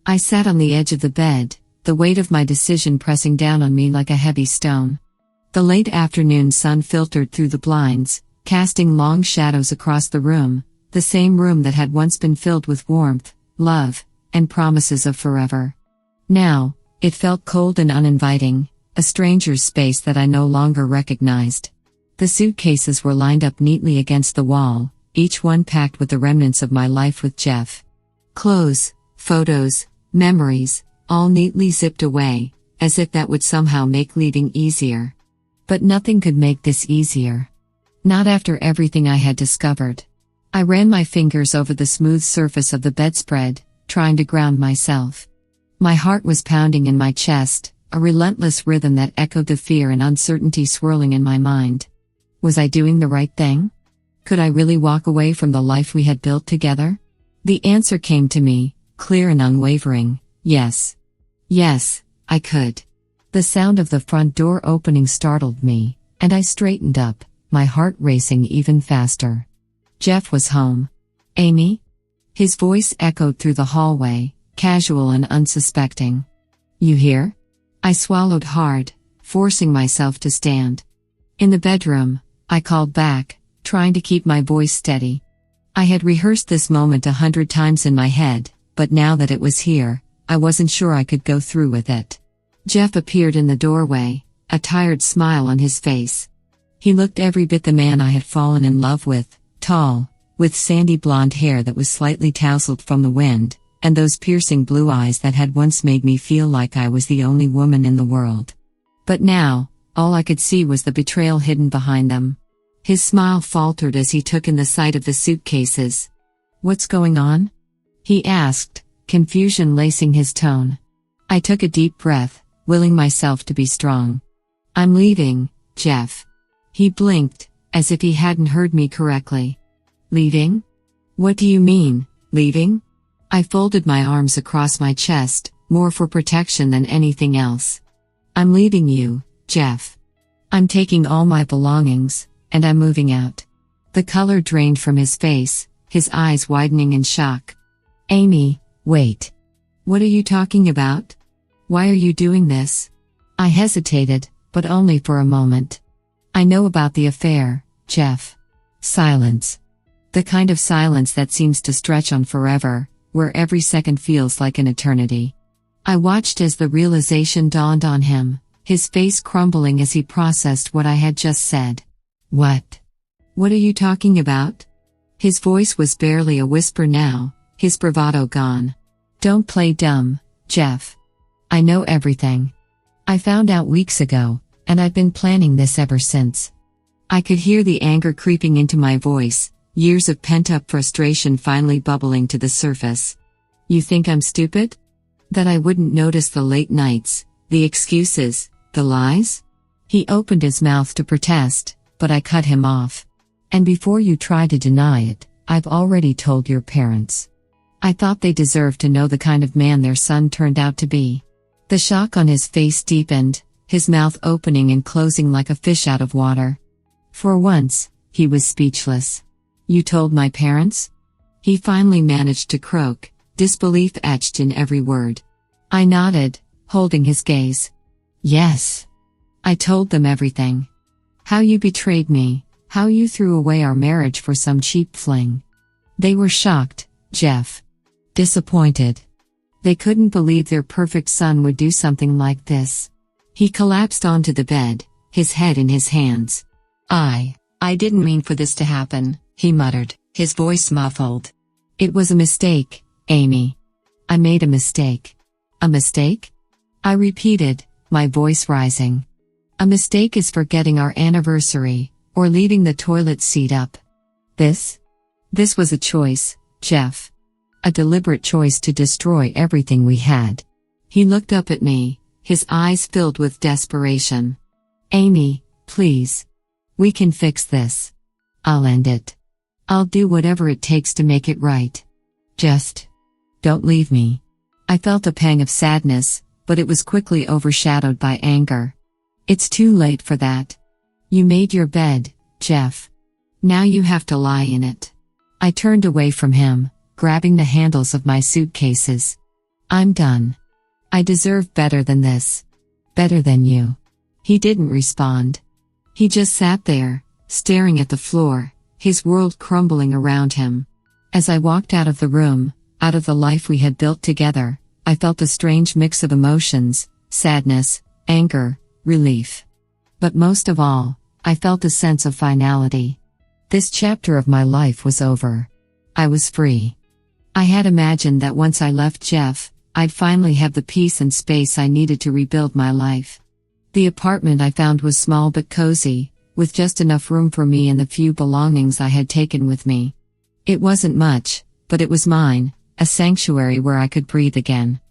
I sat on the edge of the bed, the weight of my decision pressing down on me like a heavy stone. The late afternoon sun filtered through the blinds, casting long shadows across the room, the same room that had once been filled with warmth, love, and promises of forever. Now, it felt cold and uninviting, a stranger's space that I no longer recognized. The suitcases were lined up neatly against the wall, each one packed with the remnants of my life with Jeff. Clothes, photos, memories, all neatly zipped away, as if that would somehow make leaving easier. But nothing could make this easier. Not after everything I had discovered. I ran my fingers over the smooth surface of the bedspread, trying to ground myself. My heart was pounding in my chest, a relentless rhythm that echoed the fear and uncertainty swirling in my mind. Was I doing the right thing? Could I really walk away from the life we had built together? The answer came to me, clear and unwavering, yes. Yes, I could. The sound of the front door opening startled me, and I straightened up, my heart racing even faster. Jeff was home. Amy? His voice echoed through the hallway, casual and unsuspecting. You here? I swallowed hard, forcing myself to stand. In the bedroom, I called back, trying to keep my voice steady. I had rehearsed this moment 100 times in my head, but now that it was here, I wasn't sure I could go through with it. Jeff appeared in the doorway, a tired smile on his face. He looked every bit the man I had fallen in love with, tall, with sandy blonde hair that was slightly tousled from the wind, and those piercing blue eyes that had once made me feel like I was the only woman in the world. But now, all I could see was the betrayal hidden behind them. His smile faltered as he took in the sight of the suitcases. What's going on? He asked, confusion lacing his tone. I took a deep breath, willing myself to be strong. I'm leaving, Jeff. He blinked, as if he hadn't heard me correctly. Leaving? What do you mean, leaving? I folded my arms across my chest, more for protection than anything else. I'm leaving you, Jeff. I'm taking all my belongings, and I'm moving out. The color drained from his face, his eyes widening in shock. Amy, wait. What are you talking about? Why are you doing this? I hesitated, but only for a moment. I know about the affair, Jeff. Silence. The kind of silence that seems to stretch on forever, where every second feels like an eternity. I watched as the realization dawned on him, his face crumbling as he processed what I had just said. What? What are you talking about? His voice was barely a whisper now, his bravado gone. Don't play dumb, Jeff. I know everything. I found out weeks ago, and I've been planning this ever since. I could hear the anger creeping into my voice, years of pent-up frustration finally bubbling to the surface. You think I'm stupid? That I wouldn't notice the late nights, the excuses, the lies? He opened his mouth to protest, but I cut him off. And before you try to deny it, I've already told your parents. I thought they deserved to know the kind of man their son turned out to be. The shock on his face deepened, his mouth opening and closing like a fish out of water. For once, he was speechless. You told my parents? He finally managed to croak, disbelief etched in every word. I nodded, holding his gaze. Yes. I told them everything. How you betrayed me, how you threw away our marriage for some cheap fling. They were shocked, Jeff. Disappointed. They couldn't believe their perfect son would do something like this. He collapsed onto the bed, his head in his hands. I didn't mean for this to happen, he muttered, his voice muffled. It was a mistake, Amy. I made a mistake. A mistake? I repeated, my voice rising. A mistake is forgetting our anniversary, or leaving the toilet seat up. This was a choice, Jeff. A deliberate choice to destroy everything we had. He looked up at me, his eyes filled with desperation. Amy, please. We can fix this. I'll end it. I'll do whatever it takes to make it right. Just don't leave me. I felt a pang of sadness, but it was quickly overshadowed by anger. It's too late for that. You made your bed, Jeff. Now you have to lie in it. I turned away from him, grabbing the handles of my suitcases. I'm done. I deserve better than this. Better than you. He didn't respond. He just sat there, staring at the floor, his world crumbling around him. As I walked out of the room, out of the life we had built together, I felt a strange mix of emotions: sadness, anger, relief. But most of all, I felt a sense of finality. This chapter of my life was over. I was free. I had imagined that once I left Jeff, I'd finally have the peace and space I needed to rebuild my life. The apartment I found was small but cozy, with just enough room for me and the few belongings I had taken with me. It wasn't much, but it was mine, a sanctuary where I could breathe again.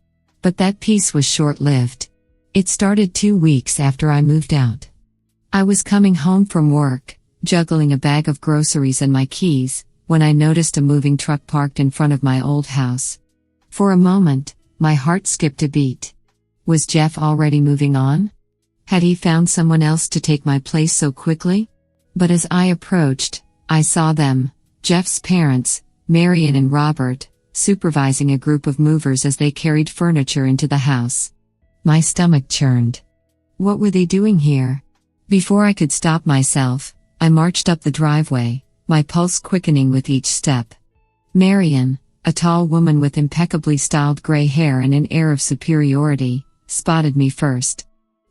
But that peace was short-lived. It started 2 weeks after I moved out. I was coming home from work, juggling a bag of groceries and my keys, when I noticed a moving truck parked in front of my old house. For a moment, my heart skipped a beat. Was Jeff already moving on? Had he found someone else to take my place so quickly? But as I approached, I saw them, Jeff's parents, Marion and Robert, supervising a group of movers as they carried furniture into the house. My stomach churned. What were they doing here? Before I could stop myself, I marched up the driveway, my pulse quickening with each step. Marion, a tall woman with impeccably styled gray hair and an air of superiority, spotted me first.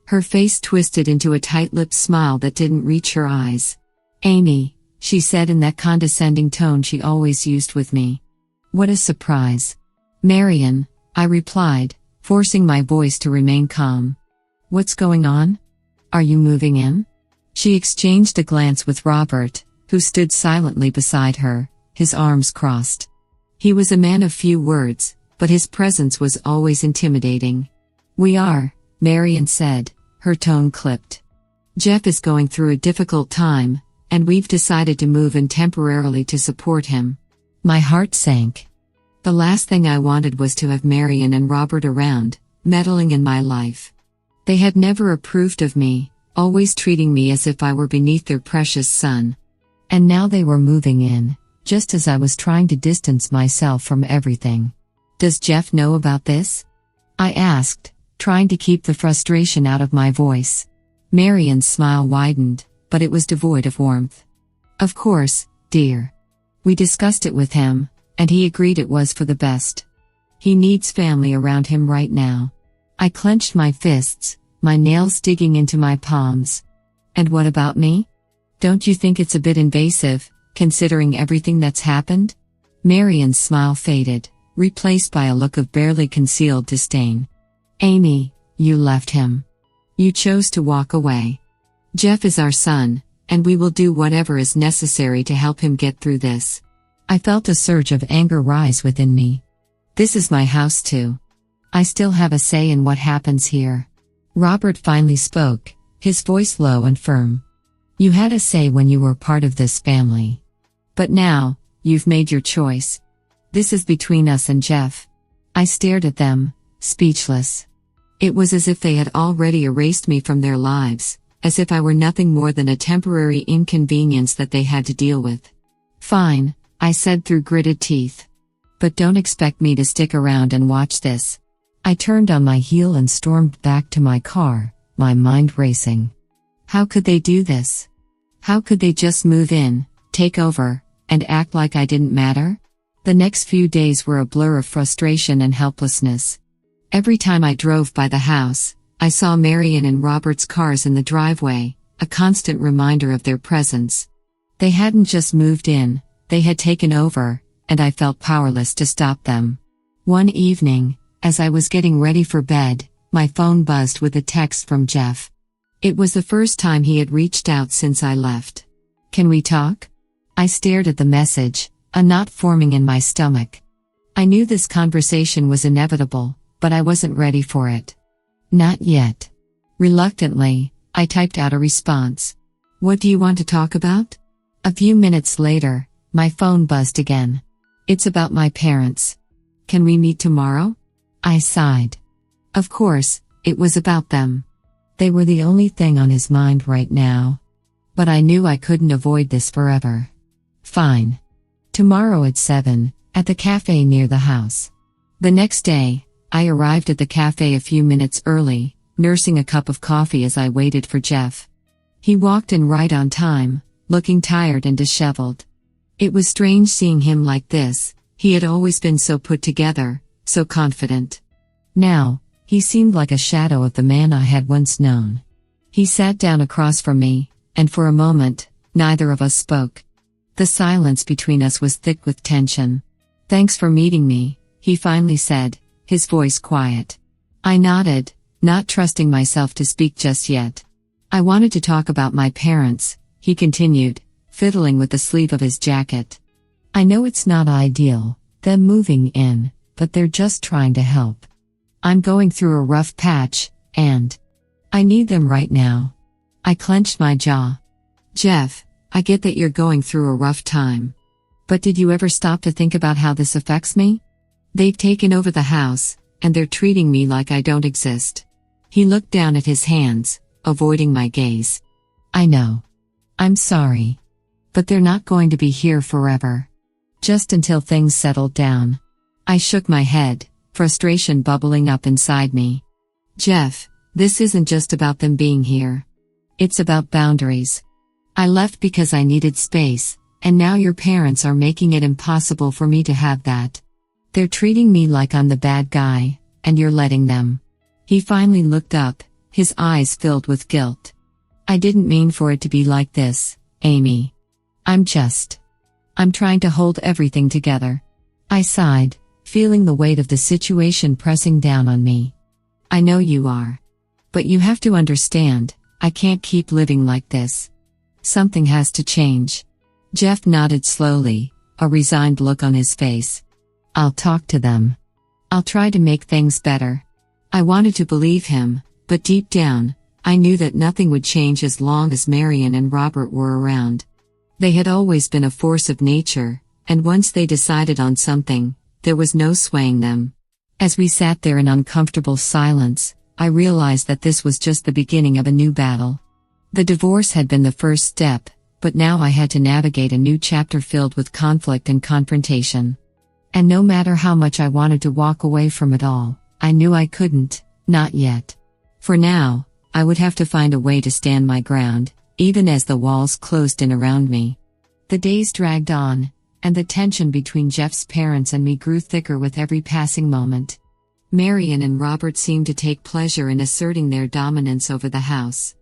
Her face twisted into a tight-lipped smile that didn't reach her eyes. "Amy," she said in that condescending tone she always used with me. What a surprise. "Marion," I replied, forcing my voice to remain calm. "What's going on? Are you moving in?" She exchanged a glance with Robert, who stood silently beside her, his arms crossed. He was a man of few words, but his presence was always intimidating. "We are," Marion said, her tone clipped. "Jeff is going through a difficult time, and we've decided to move in temporarily to support him." My heart sank. The last thing I wanted was to have Marion and Robert around, meddling in my life. They had never approved of me, always treating me as if I were beneath their precious son. And now they were moving in, just as I was trying to distance myself from everything. "Does Jeff know about this?" I asked, trying to keep the frustration out of my voice. Marion's smile widened, but it was devoid of warmth. "Of course, dear. We discussed it with him, and he agreed it was for the best. He needs family around him right now." I clenched my fists, my nails digging into my palms. "And what about me? Don't you think it's a bit invasive, considering everything that's happened?" Marion's smile faded, replaced by a look of barely concealed disdain. "Amy, you left him. You chose to walk away. Jeff is our son, and we will do whatever is necessary to help him get through this." I felt a surge of anger rise within me. This is my house too. I still have a say in what happens here. Robert finally spoke, his voice low and firm. "You had a say when you were part of this family. But now, you've made your choice. This is between us and Jeff." I stared at them, speechless. It was as if they had already erased me from their lives, as if I were nothing more than a temporary inconvenience that they had to deal with. "Fine," I said through gritted teeth. "But don't expect me to stick around and watch this." I turned on my heel and stormed back to my car, my mind racing. How could they do this? How could they just move in, take over, and act like I didn't matter? The next few days were a blur of frustration and helplessness. Every time I drove by the house, I saw Marion and Robert's cars in the driveway, a constant reminder of their presence. They hadn't just moved in, they had taken over, and I felt powerless to stop them. One evening, as I was getting ready for bed, my phone buzzed with a text from Jeff. It was the first time he had reached out since I left. "Can we talk?" I stared at the message, a knot forming in my stomach. I knew this conversation was inevitable, but I wasn't ready for it. "Not yet." Reluctantly, I typed out a response. "What do you want to talk about?" A few minutes later, my phone buzzed again. "It's about my parents. Can we meet tomorrow?" I sighed. Of course, it was about them. They were the only thing on his mind right now. But I knew I couldn't avoid this forever. "Fine. Tomorrow at 7, at the cafe near the house." The next day, I arrived at the cafe a few minutes early, nursing a cup of coffee as I waited for Jeff. He walked in right on time, looking tired and disheveled. It was strange seeing him like this. He had always been so put together, so confident. Now, he seemed like a shadow of the man I had once known. He sat down across from me, and for a moment, neither of us spoke. The silence between us was thick with tension. "Thanks for meeting me," he finally said, his voice quiet. I nodded, not trusting myself to speak just yet. "I wanted to talk about my parents," he continued, fiddling with the sleeve of his jacket. "I know it's not ideal, them moving in, but they're just trying to help. I'm going through a rough patch, and I need them right now." I clenched my jaw. "Jeff, I get that you're going through a rough time. But did you ever stop to think about how this affects me? They've taken over the house, and they're treating me like I don't exist." He looked down at his hands, avoiding my gaze. "I know. I'm sorry. But they're not going to be here forever. Just until things settle down." I shook my head, frustration bubbling up inside me. "Jeff, this isn't just about them being here. It's about boundaries. I left because I needed space, and now your parents are making it impossible for me to have that. They're treating me like I'm the bad guy, and you're letting them." He finally looked up, his eyes filled with guilt. "I didn't mean for it to be like this, Amy. I'm trying to hold everything together." I sighed, feeling the weight of the situation pressing down on me. "I know you are. But you have to understand, I can't keep living like this. Something has to change." Jeff nodded slowly, a resigned look on his face. "I'll talk to them. I'll try to make things better." I wanted to believe him, but deep down, I knew that nothing would change as long as Marion and Robert were around. They had always been a force of nature, and once they decided on something, there was no swaying them. As we sat there in uncomfortable silence, I realized that this was just the beginning of a new battle. The divorce had been the first step, but now I had to navigate a new chapter filled with conflict and confrontation. And no matter how much I wanted to walk away from it all, I knew I couldn't, not yet. For now, I would have to find a way to stand my ground, even as the walls closed in around me. The days dragged on, and the tension between Jeff's parents and me grew thicker with every passing moment. Marion and Robert seemed to take pleasure in asserting their dominance over the house.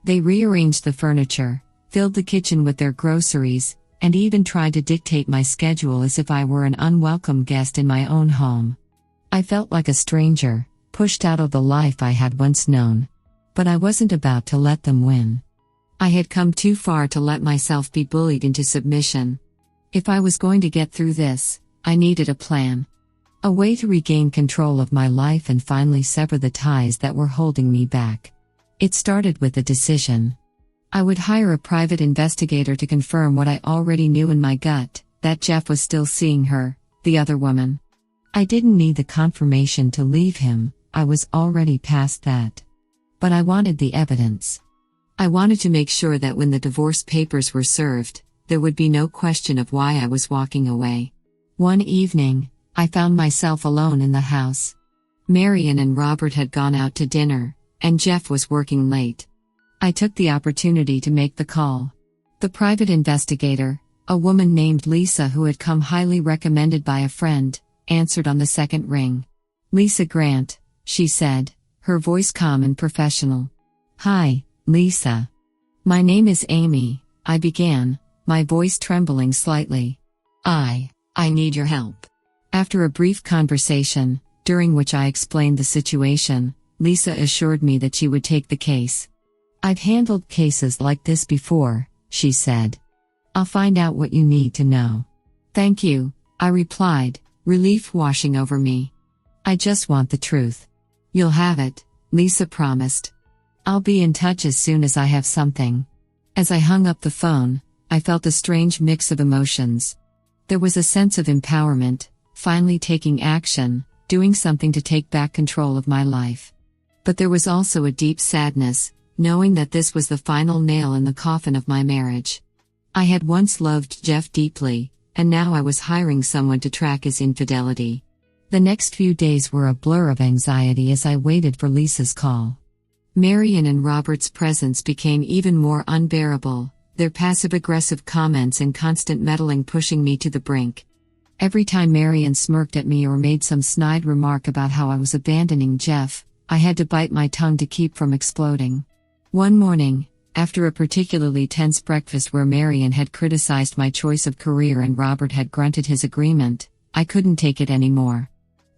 They rearranged the furniture, filled the kitchen with their groceries, and even tried to dictate my schedule as if I were an unwelcome guest in my own home. I felt like a stranger, pushed out of the life I had once known. But I wasn't about to let them win. I had come too far to let myself be bullied into submission. If I was going to get through this, I needed a plan. A way to regain control of my life and finally sever the ties that were holding me back. It started with a decision. I would hire a private investigator to confirm what I already knew in my gut, that Jeff was still seeing her, the other woman. I didn't need the confirmation to leave him, I was already past that. But I wanted the evidence. I wanted to make sure that when the divorce papers were served, there would be no question of why I was walking away. One evening, I found myself alone in the house. Marion and Robert had gone out to dinner, and Jeff was working late. I took the opportunity to make the call. The private investigator, a woman named Lisa who had come highly recommended by a friend, answered on the second ring. "Lisa Grant," she said, her voice calm and professional. "Hi, Lisa. My name is Amy," I began, my voice trembling slightly. I need your help." After a brief conversation, during which I explained the situation, Lisa assured me that she would take the case. "I've handled cases like this before," she said. "I'll find out what you need to know." "Thank you," I replied, relief washing over me. "I just want the truth." "You'll have it," Lisa promised. "I'll be in touch as soon as I have something." As I hung up the phone, I felt a strange mix of emotions. There was a sense of empowerment, finally taking action, doing something to take back control of my life. But there was also a deep sadness, knowing that this was the final nail in the coffin of my marriage. I had once loved Jeff deeply, and now I was hiring someone to track his infidelity. The next few days were a blur of anxiety as I waited for Lisa's call. Marian and Robert's presence became even more unbearable, their passive-aggressive comments and constant meddling pushing me to the brink. Every time Marian smirked at me or made some snide remark about how I was abandoning Jeff, I had to bite my tongue to keep from exploding. One morning, after a particularly tense breakfast where Marian had criticized my choice of career and Robert had grunted his agreement, I couldn't take it anymore.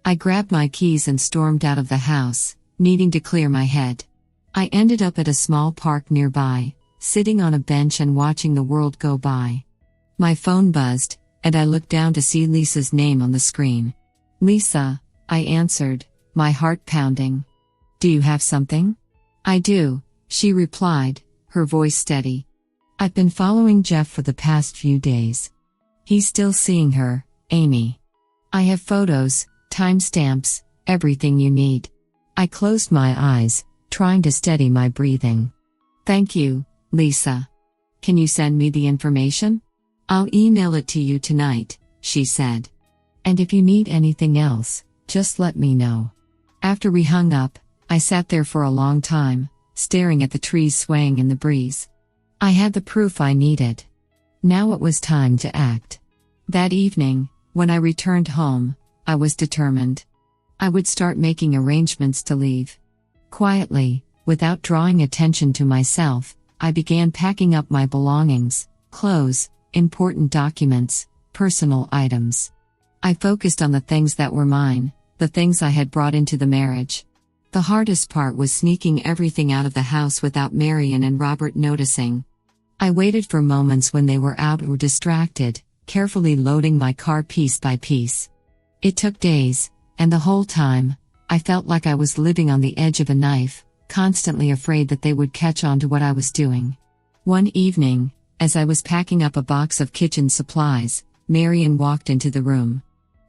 I grabbed my keys and stormed out of the house, needing to clear my head. I ended up at a small park nearby, sitting on a bench and watching the world go by. My phone buzzed, and I looked down to see Lisa's name on the screen. "Lisa," I answered, my heart pounding. "Do you have something?" "I do," she replied, her voice steady. "I've been following Jeff for the past few days. He's still seeing her, Amy. I have photos, timestamps, everything you need." I closed my eyes, trying to steady my breathing. "Thank you, Lisa. Can you send me the information?" "I'll email it to you tonight," she said. "And if you need anything else, just let me know." After we hung up, I sat there for a long time, staring at the trees swaying in the breeze. I had the proof I needed. Now it was time to act. That evening, when I returned home, I was determined. I would start making arrangements to leave. Quietly, without drawing attention to myself, I began packing up my belongings, clothes, important documents, personal items. I focused on the things that were mine, the things I had brought into the marriage. The hardest part was sneaking everything out of the house without Marian and Robert noticing. I waited for moments when they were out or distracted, carefully loading my car piece by piece. It took days, and the whole time, I felt like I was living on the edge of a knife, constantly afraid that they would catch on to what I was doing. One evening, as I was packing up a box of kitchen supplies, Marian walked into the room.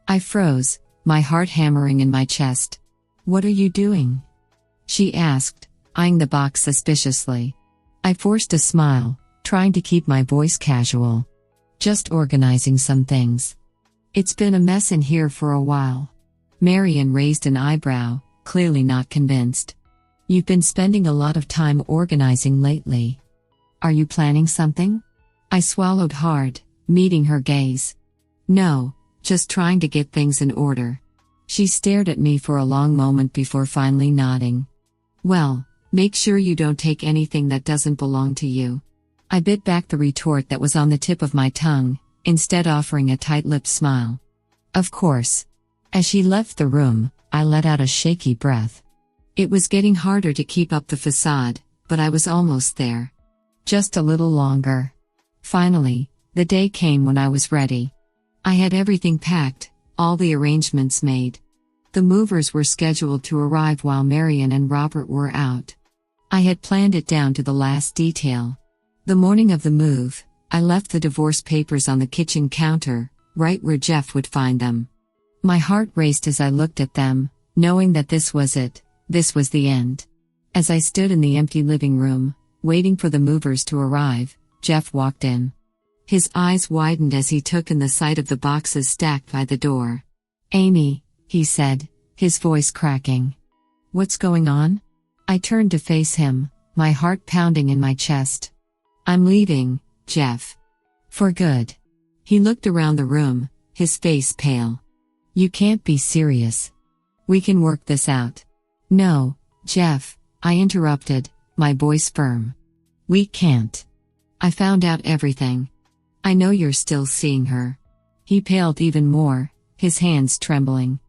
I froze, my heart hammering in my chest. "What are you doing?" she asked, eyeing the box suspiciously. I forced a smile, trying to keep my voice casual. "Just organizing some things. It's been a mess in here for a while." Marian raised an eyebrow, clearly not convinced. "You've been spending a lot of time organizing lately. Are you planning something?" I swallowed hard, meeting her gaze. "No, just trying to get things in order." She stared at me for a long moment before finally nodding. "Well, make sure you don't take anything that doesn't belong to you." I bit back the retort that was on the tip of my tongue, instead offering a tight-lipped smile. "Of course." As she left the room, I let out a shaky breath. It was getting harder to keep up the facade, but I was almost there. Just a little longer. Finally, the day came when I was ready. I had everything packed, all the arrangements made. The movers were scheduled to arrive while Marian and Robert were out. I had planned it down to the last detail. The morning of the move, I left the divorce papers on the kitchen counter, right where Jeff would find them. My heart raced as I looked at them, knowing that this was it, this was the end. As I stood in the empty living room, waiting for the movers to arrive, Jeff walked in. His eyes widened as he took in the sight of the boxes stacked by the door. "Amy," he said, his voice cracking. "What's going on?" I turned to face him, my heart pounding in my chest. "I'm leaving, Jeff. For good." He looked around the room, his face pale. "You can't be serious. We can work this out." "No, Jeff," I interrupted, my voice firm. "We can't. I found out everything. I know you're still seeing her." He paled even more, his hands trembling.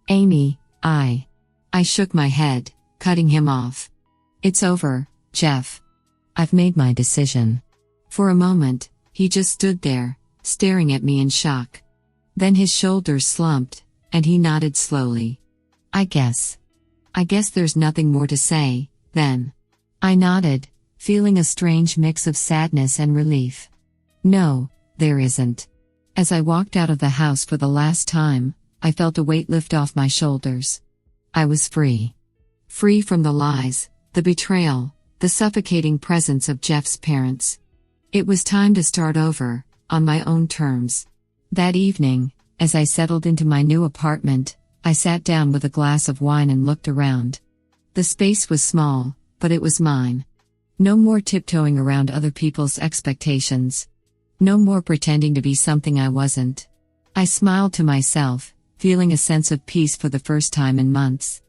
"Amy, I shook my head, cutting him off. "It's over, Jeff. I've made my decision." For a moment, he just stood there, staring at me in shock. Then his shoulders slumped, and he nodded slowly. I guess there's nothing more to say, then." I nodded, feeling a strange mix of sadness and relief. "No, there isn't." As I walked out of the house for the last time, I felt a weight lift off my shoulders. I was free. Free from the lies, the betrayal, the suffocating presence of Jeff's parents. It was time to start over, on my own terms. That evening, as I settled into my new apartment, I sat down with a glass of wine and looked around. The space was small, but it was mine. No more tiptoeing around other people's expectations. No more pretending to be something I wasn't. I smiled to myself, feeling a sense of peace for the first time in months.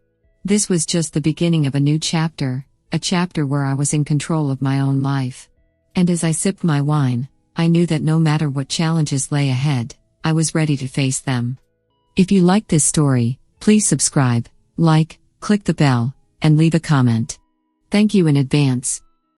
This was just the beginning of a new chapter, a chapter where I was in control of my own life. And as I sipped my wine, I knew that no matter what challenges lay ahead, I was ready to face them. If you liked this story, please subscribe, like, click the bell, and leave a comment. Thank you in advance.